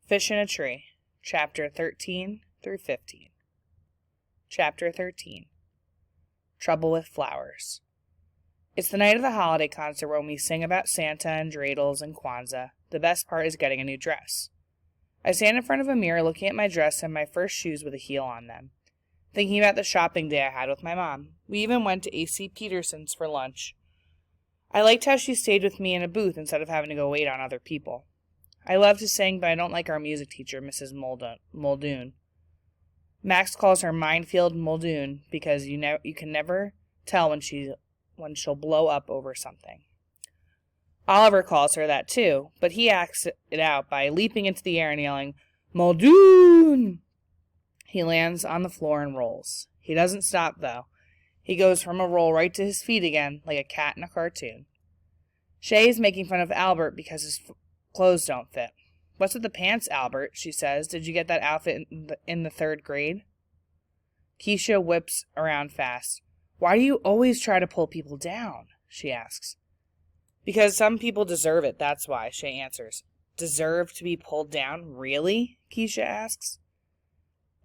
Fish in a Tree, Chapter 13 through 15. Chapter 13. Trouble with Flowers. It's the night of the holiday concert when we sing about Santa and dreidels and Kwanzaa. The best part is getting a new dress. I stand in front of a mirror looking at my dress and my first shoes with a heel on them, thinking about the shopping day I had with my mom. We even went to A.C. Peterson's for lunch. I liked how she stayed with me in a booth instead of having to go wait on other people. I love to sing, but I don't like our music teacher, Mrs. Muldoon. Max calls her Minefield Muldoon because you can never tell when she'll blow up over something. Oliver calls her that too, but he acts it out by leaping into the air and yelling, "Muldoon!" He lands on the floor and rolls. He doesn't stop, though. He goes from a roll right to his feet again, like a cat in a cartoon. Shay is making fun of Albert because his clothes don't fit. "What's with the pants, Albert?" she says. "Did you get that outfit in the third grade?" Keisha whips around fast. "Why do you always try to pull people down?" she asks. "Because some people deserve it, that's why," Shay answers. "Deserve to be pulled down? Really?" Keisha asks.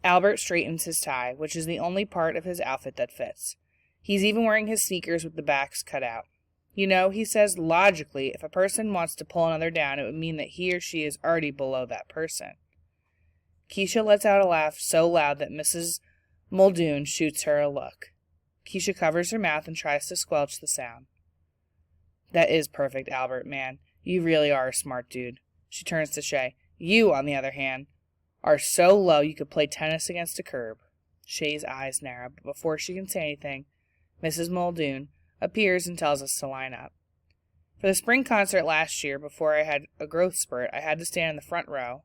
Albert straightens his tie, which is the only part of his outfit that fits. He's even wearing his sneakers with the backs cut out. "You know," he says, "logically, if a person wants to pull another down, it would mean that he or she is already below that person." Keisha lets out a laugh so loud that Mrs. Muldoon shoots her a look. Keisha covers her mouth and tries to squelch the sound. "That is perfect, Albert, man. You really are a smart dude." She turns to Shay. "You, on the other hand, are so low you could play tennis against a curb." Shay's eyes narrow, but before she can say anything, Mrs. Muldoon appears and tells us to line up. For the spring concert last year, before I had a growth spurt, I had to stand in the front row.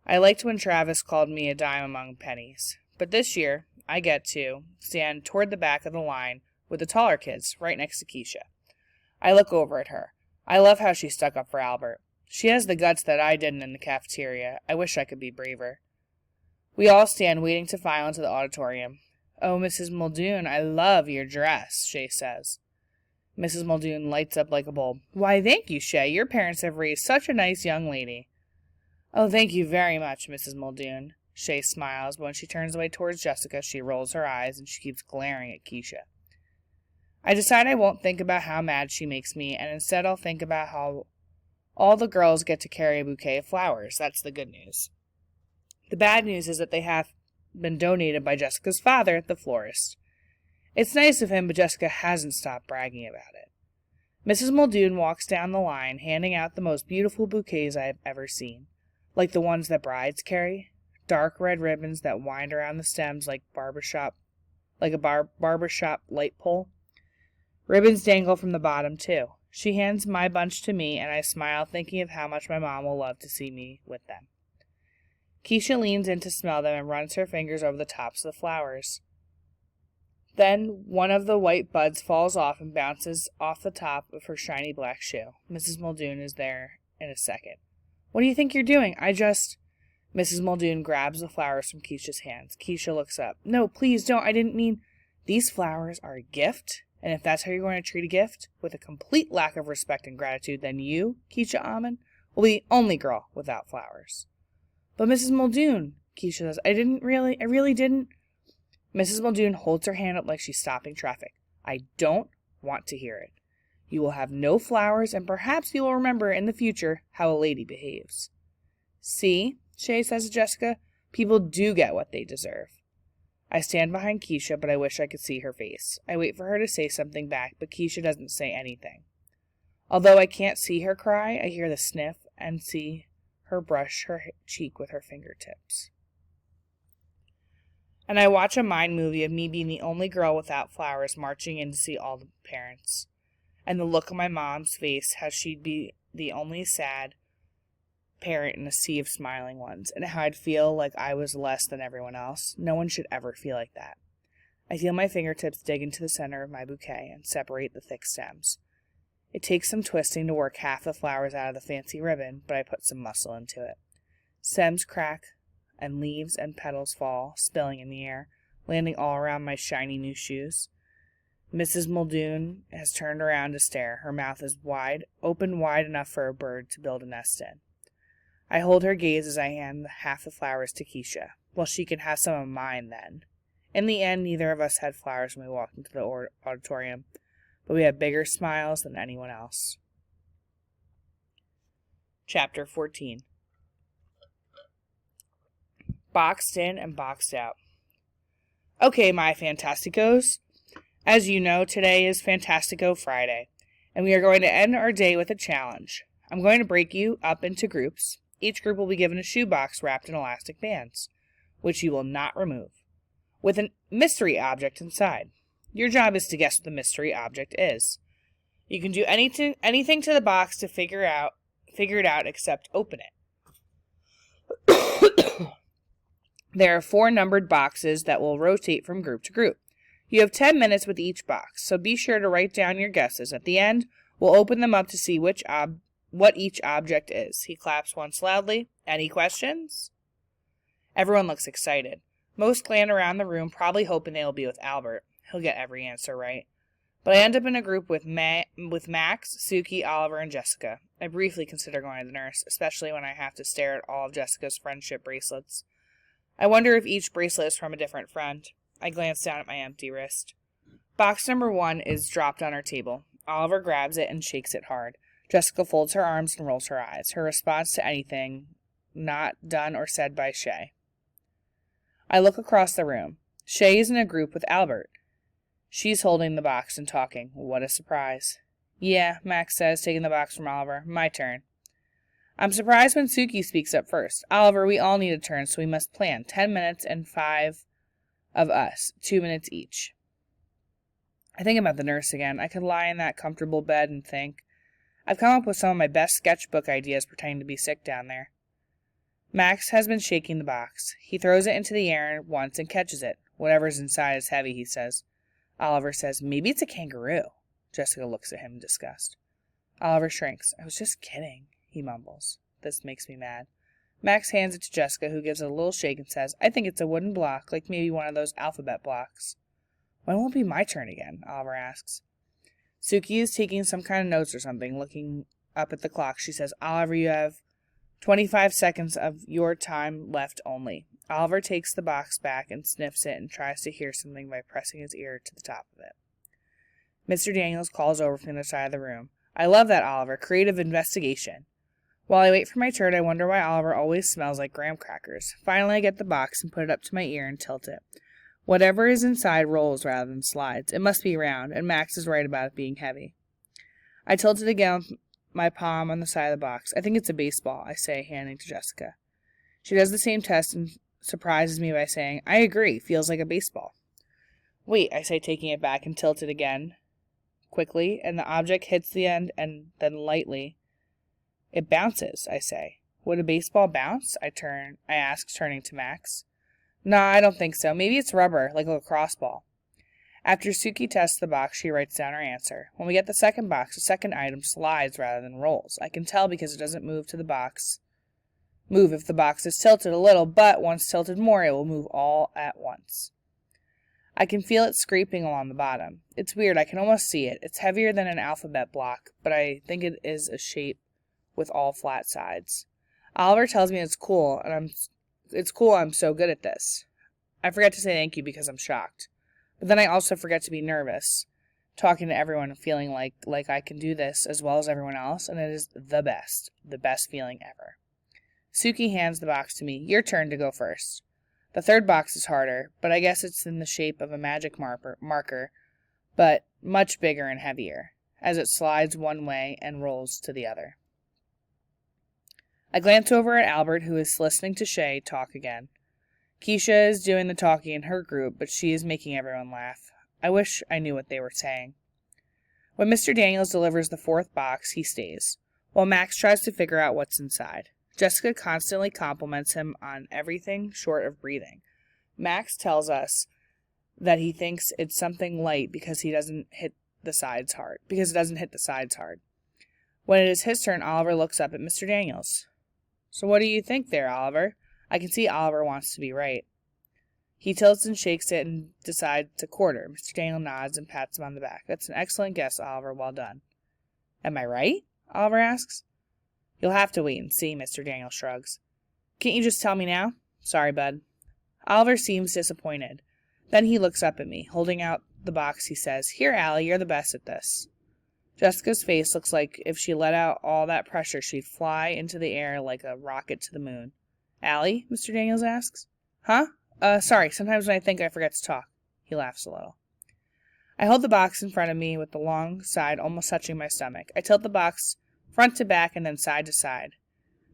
I liked when Travis called me a dime among pennies. But this year, I get to stand toward the back of the line with the taller kids, right next to Keisha. I look over at her. I love how she stuck up for Albert. She has the guts that I didn't in the cafeteria. I wish I could be braver. We all stand waiting to file into the auditorium. "Oh, Mrs. Muldoon, I love your dress," Shay says. Mrs. Muldoon lights up like a bulb. "Why, thank you, Shay. Your parents have raised such a nice young lady." "Oh, thank you very much, Mrs. Muldoon." Shay smiles, but when she turns away towards Jessica, she rolls her eyes and she keeps glaring at Keisha. I decide I won't think about how mad she makes me, and instead I'll think about how all the girls get to carry a bouquet of flowers. That's the good news. The bad news is that they have been donated by Jessica's father, the florist. It's nice of him, but Jessica hasn't stopped bragging about it. Mrs. Muldoon walks down the line, handing out the most beautiful bouquets I have ever seen, like the ones that brides carry, dark red ribbons that wind around the stems like a barbershop light pole. Ribbons dangle from the bottom, too. She hands my bunch to me, and I smile, thinking of how much my mom will love to see me with them. Keisha leans in to smell them and runs her fingers over the tops of the flowers. Then one of the white buds falls off and bounces off the top of her shiny black shoe. Mrs. Muldoon is there in a second. "What do you think you're doing?" Mrs. Muldoon grabs the flowers from Keisha's hands. Keisha looks up. "No, please don't. I didn't mean—" "These flowers are a gift, and if that's how you're going to treat a gift, with a complete lack of respect and gratitude, then you, Keisha Almond, will be the only girl without flowers." "But Mrs. Muldoon," Keisha says, I really didn't." Mrs. Muldoon holds her hand up like she's stopping traffic. "I don't want to hear it. You will have no flowers, and perhaps you will remember in the future how a lady behaves." "See," Shay says to Jessica, "people do get what they deserve." I stand behind Keisha, but I wish I could see her face. I wait for her to say something back, but Keisha doesn't say anything. Although I can't see her cry, I hear the sniff and see her brush her cheek with her fingertips. And I watch a mind movie of me being the only girl without flowers marching in to see all the parents. And the look on my mom's face, how she'd be the only sad parent in a sea of smiling ones, and how I'd feel like I was less than everyone else. No one should ever feel like that. I feel my fingertips dig into the center of my bouquet and separate the thick stems. It takes some twisting to work half the flowers out of the fancy ribbon, but I put some muscle into it. Stems crack, and leaves and petals fall, spilling in the air, landing all around my shiny new shoes. Mrs. Muldoon has turned around to stare. Her mouth is open wide enough for a bird to build a nest in. I hold her gaze as I hand half the flowers to Keisha. Well, she can have some of mine then. In the end, neither of us had flowers when we walked into the auditorium, but we had bigger smiles than anyone else. Chapter 14. Boxed in and boxed out. Okay, my Fantasticos. As you know, today is Fantastico Friday, and we are going to end our day with a challenge. I'm going to break you up into groups. Each group will be given a shoebox wrapped in elastic bands, which you will not remove, with a mystery object inside. Your job is to guess what the mystery object is. You can do anything to the box to figure it out except open it. There are 4 numbered boxes that will rotate from group to group. You have 10 minutes with each box, so be sure to write down your guesses. At the end, we'll open them up to see what each object is. He claps once loudly. Any questions? Everyone looks excited. Most glance around the room, probably hoping they will be with Albert. He'll get every answer right. But I end up in a group with Max, Suki, Oliver, and Jessica. I briefly consider going to the nurse, especially when I have to stare at all of Jessica's friendship bracelets. I wonder if each bracelet is from a different friend. I glance down at my empty wrist. Box number 1 is dropped on our table. Oliver grabs it and shakes it hard. Jessica folds her arms and rolls her eyes, her response to anything not done or said by Shay. I look across the room. Shay is in a group with Albert. She's holding the box and talking. What a surprise. Yeah, Max says, taking the box from Oliver. My turn. I'm surprised when Suki speaks up first. Oliver, we all need a turn, so we must plan. 10 minutes and 5 of us. 2 minutes each. I think about the nurse again. I could lie in that comfortable bed and think. I've come up with some of my best sketchbook ideas pretending to be sick down there. Max has been shaking the box. He throws it into the air once and catches it. Whatever's inside is heavy, he says. Oliver says, maybe it's a kangaroo. Jessica looks at him in disgust. Oliver shrinks. I was just kidding, he mumbles. This makes me mad. Max hands it to Jessica, who gives it a little shake and says, I think it's a wooden block, like maybe one of those alphabet blocks. When will it be my turn again? Oliver asks. Suki is taking some kind of notes or something. Looking up at the clock, she says, Oliver, you have 25 seconds of your time left only. Oliver takes the box back and sniffs it and tries to hear something by pressing his ear to the top of it. Mr. Daniels calls over from the other side of the room. I love that, Oliver. Creative investigation. While I wait for my turn, I wonder why Oliver always smells like graham crackers. Finally, I get the box and put it up to my ear and tilt it. Whatever is inside rolls rather than slides. It must be round, and Max is right about it being heavy. I tilt it again with my palm on the side of the box. I think it's a baseball, I say, handing to Jessica. She does the same test and surprises me by saying, I agree, feels like a baseball. Wait, I say, taking it back and tilt it again quickly, and the object hits the end and then lightly. It bounces, I say. Would a baseball bounce? I ask, turning to Max. No, I don't think so. Maybe it's rubber, like a lacrosse ball. After Suki tests the box, she writes down her answer. When we get the second box, the second item slides rather than rolls. I can tell because it doesn't move if the box is tilted a little, but once tilted more, it will move all at once. I can feel it scraping along the bottom. It's weird, I can almost see it. It's heavier than an alphabet block, but I think it is a shape with all flat sides. Oliver tells me it's cool, I'm so good at this. I forget to say thank you because I'm shocked. But then I also forget to be nervous, talking to everyone and feeling like I can do this as well as everyone else, and it is the best feeling ever. Suki hands the box to me. Your turn to go first. The third box is harder, but I guess it's in the shape of a magic marker, but much bigger and heavier, as it slides one way and rolls to the other. I glance over at Albert, who is listening to Shay talk again. Keisha is doing the talking in her group, but she is making everyone laugh. I wish I knew what they were saying. When Mr. Daniels delivers the fourth box, he stays, while Max tries to figure out what's inside. Jessica constantly compliments him on everything short of breathing. Max tells us that he thinks it's something light because it doesn't hit the sides hard. When it is his turn, Oliver looks up at Mr. Daniels. So what do you think there, Oliver? I can see Oliver wants to be right. He tilts and shakes it and decides to quarter. Mr. Daniel nods and pats him on the back. That's an excellent guess, Oliver. Well done. Am I right? Oliver asks. You'll have to wait and see, Mr. Daniel shrugs. Can't you just tell me now? Sorry, bud. Oliver seems disappointed. Then he looks up at me. Holding out the box, he says, Here, Allie, you're the best at this. Jessica's face looks like if she let out all that pressure, she'd fly into the air like a rocket to the moon. Allie? Mr. Daniels asks. Huh? Sorry, sometimes when I think I forget to talk. He laughs a little. I hold the box in front of me with the long side almost touching my stomach. I tilt the box front to back and then side to side.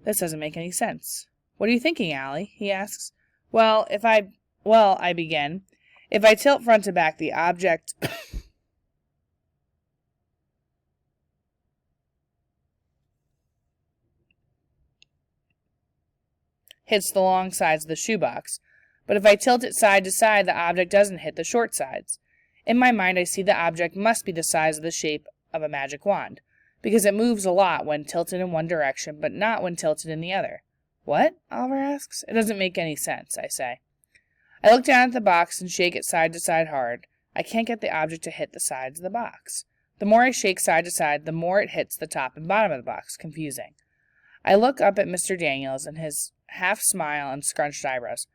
This doesn't make any sense. What are you thinking, Allie? He asks. I begin. If I tilt front to back, the object hits the long sides of the shoebox. But if I tilt it side to side, the object doesn't hit the short sides. In my mind, I see the object must be the size of the shape of a magic wand, because it moves a lot when tilted in one direction, but not when tilted in the other. What? Oliver asks. It doesn't make any sense, I say. I look down at the box and shake it side to side hard. I can't get the object to hit the sides of the box. The more I shake side to side, the more it hits the top and bottom of the box. Confusing. I look up at Mr. Daniels and his half smile and scrunched eyebrows.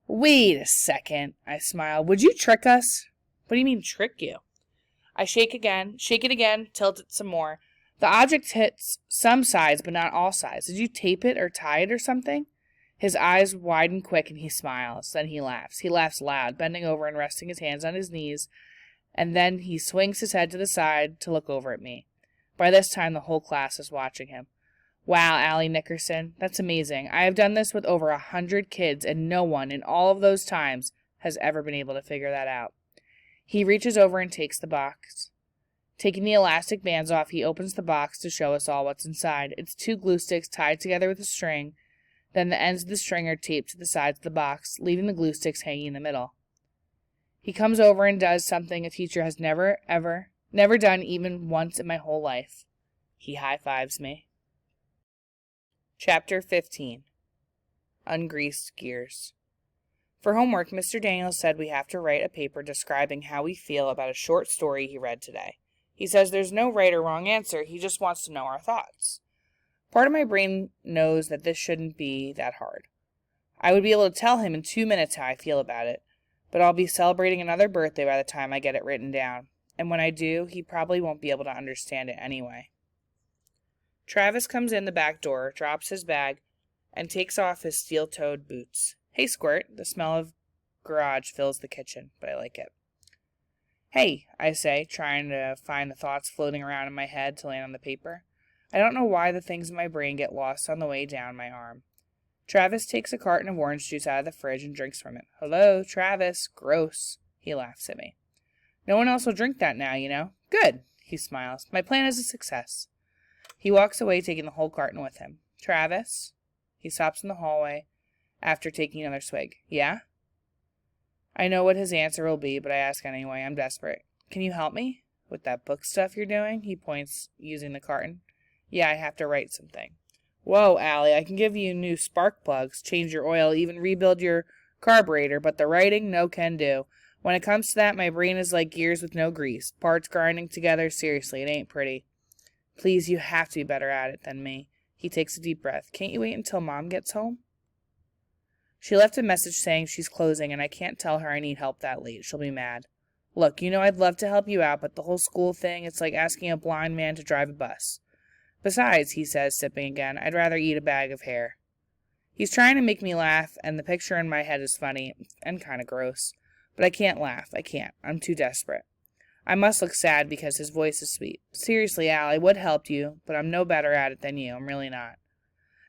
Wait a second, I smile. Would you trick us? What do you mean, trick you? I shake it again, tilt it some more. The object hits some sides, but not all sides. Did you tape it or tie it or something? His eyes widen quick and he smiles. Then he laughs. He laughs loud, bending over and resting his hands on his knees, and then he swings his head to the side to look over at me. By this time, the whole class is watching him. Wow, Allie Nickerson, that's amazing. I have done this with over 100 kids, and no one in all of those times has ever been able to figure that out. He reaches over and takes the box. Taking the elastic bands off, he opens the box to show us all what's inside. It's 2 glue sticks tied together with a string. Then the ends of the string are taped to the sides of the box, leaving the glue sticks hanging in the middle. He comes over and does something a teacher has never done even once in my whole life. He high-fives me. Chapter 15. Ungreased Gears. For homework, Mr. Daniels said we have to write a paper describing how we feel about a short story he read today. He says there's no right or wrong answer, he just wants to know our thoughts. Part of my brain knows that this shouldn't be that hard. I would be able to tell him in 2 minutes how I feel about it, but I'll be celebrating another birthday by the time I get it written down, and when I do, he probably won't be able to understand it anyway. Travis comes in the back door, drops his bag, and takes off his steel-toed boots. Hey, Squirt. The smell of garage fills the kitchen, but I like it. Hey, I say, trying to find the thoughts floating around in my head to land on the paper. I don't know why the things in my brain get lost on the way down my arm. Travis takes a carton of orange juice out of the fridge and drinks from it. Hello, Travis. Gross. He laughs at me. No one else will drink that now, you know. Good. He smiles. My plan is a success. He walks away, taking the whole carton with him. Travis? He stops in the hallway after taking another swig. Yeah? I know what his answer will be, but I ask anyway. I'm desperate. Can you help me? With that book stuff you're doing? He points, using the carton. Yeah, I have to write something. Whoa, Allie, I can give you new spark plugs, change your oil, even rebuild your carburetor, but the writing, no can do. When it comes to that, my brain is like gears with no grease. Parts grinding together, seriously, it ain't pretty. Please, you have to be better at it than me. He takes a deep breath. Can't you wait until Mom gets home? She left a message saying she's closing, and I can't tell her I need help that late. She'll be mad. Look, you know I'd love to help you out, but the whole school thing, it's like asking a blind man to drive a bus. Besides, he says, sipping again, I'd rather eat a bag of hair. He's trying to make me laugh, and the picture in my head is funny and kind of gross. But I can't laugh. I can't. I'm too desperate. I must look sad because his voice is sweet. Seriously, Al, I would help you, but I'm no better at it than you. I'm really not.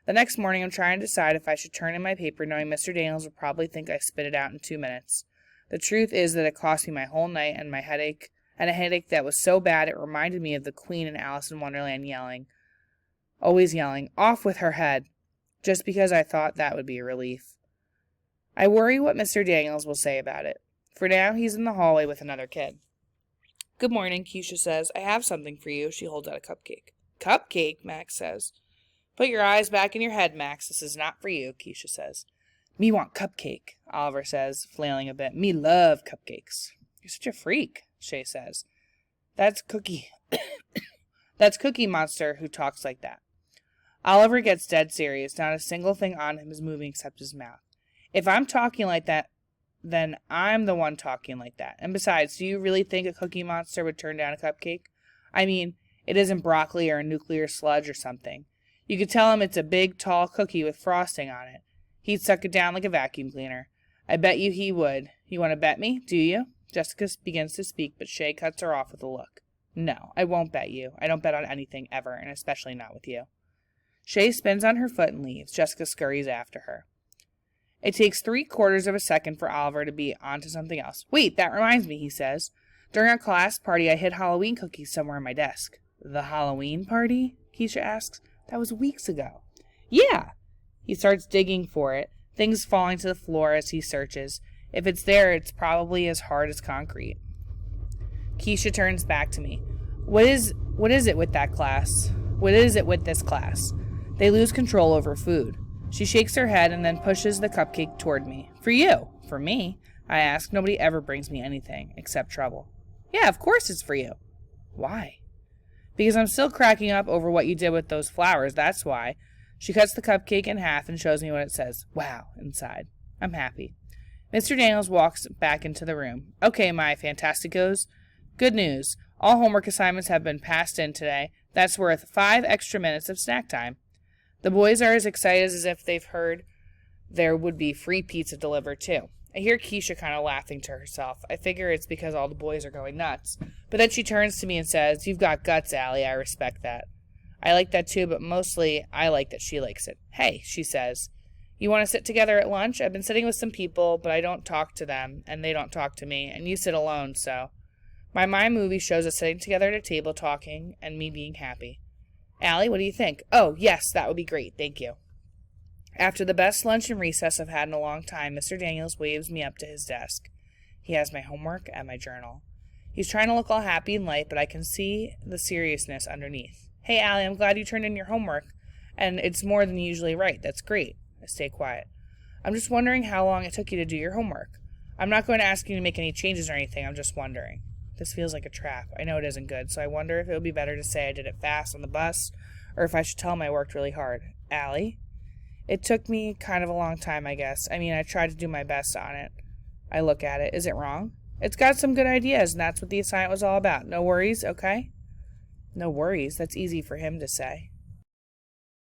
The next morning, I'm trying to decide if I should turn in my paper, knowing Mr. Daniels will probably think I spit it out in 2 minutes. The truth is that it cost me my whole night and a headache that was so bad it reminded me of the Queen in Alice in Wonderland always yelling, off with her head, just because I thought that would be a relief. I worry what Mr. Daniels will say about it. For now, he's in the hallway with another kid. Good morning, Keisha says. I have something for you. She holds out a cupcake. Cupcake, Max says. Put your eyes back in your head, Max. This is not for you, Keisha says. Me want cupcake, Oliver says, flailing a bit. Me love cupcakes. You're such a freak, Shay says. That's Cookie. That's Cookie Monster who talks like that. Oliver gets dead serious. Not a single thing on him is moving except his mouth. If I'm talking like that, then I'm the one talking like that. And besides, do you really think a Cookie Monster would turn down a cupcake? I mean, it isn't broccoli or a nuclear sludge or something. You could tell him it's a big, tall cookie with frosting on it. He'd suck it down like a vacuum cleaner. I bet you he would. You want to bet me? Do you? Jessica begins to speak, but Shay cuts her off with a look. No, I won't bet you. I don't bet on anything ever, and especially not with you. Shay spins on her foot and leaves. Jessica scurries after her. It takes 3/4 of a second for Oliver to be onto something else. Wait, that reminds me, he says. During our class party, I hid Halloween cookies somewhere in my desk. The Halloween party? Keisha asks. That was weeks ago. Yeah. He starts digging for it, things falling to the floor as he searches. If it's there, it's probably as hard as concrete. Keisha turns back to me. What is it with that class? What is it with this class? They lose control over food. She shakes her head and then pushes the cupcake toward me. For you. For me? I ask. Nobody ever brings me anything, except trouble. Yeah, of course it's for you. Why? Because I'm still cracking up over what you did with those flowers, that's why. She cuts the cupcake in half and shows me what it says. Wow, inside. I'm happy. Mr. Daniels walks back into the room. Okay, my Fantasticos. Good news. All homework assignments have been passed in today. That's worth 5 extra minutes of snack time. The boys are as excited as if they've heard there would be free pizza delivered, too. I hear Keisha kind of laughing to herself. I figure it's because all the boys are going nuts. But then she turns to me and says, You've got guts, Allie. I respect that. I like that, too, but mostly I like that she likes it. Hey, she says, you want to sit together at lunch? I've been sitting with some people, but I don't talk to them, and they don't talk to me, and you sit alone, so. My mind movie shows us sitting together at a table talking and me being happy. Allie, what do you think? Oh, yes, that would be great, thank you. After the best lunch and recess I've had in a long time, Mr. Daniels waves me up to his desk. He has my homework and my journal. He's trying to look all happy and light, but I can see the seriousness underneath. Hey, Allie, I'm glad you turned in your homework, and it's more than you usually write. That's great. I stay quiet. I'm just wondering how long it took you to do your homework. I'm not going to ask you to make any changes or anything. I'm just wondering. This feels like a trap. I know it isn't good, so I wonder if it would be better to say I did it fast on the bus, or if I should tell him I worked really hard. Allie? It took me kind of a long time, I guess. I mean, I tried to do my best on it. I look at it. Is it wrong? It's got some good ideas, and that's what the assignment was all about. No worries, okay? No worries. That's easy for him to say.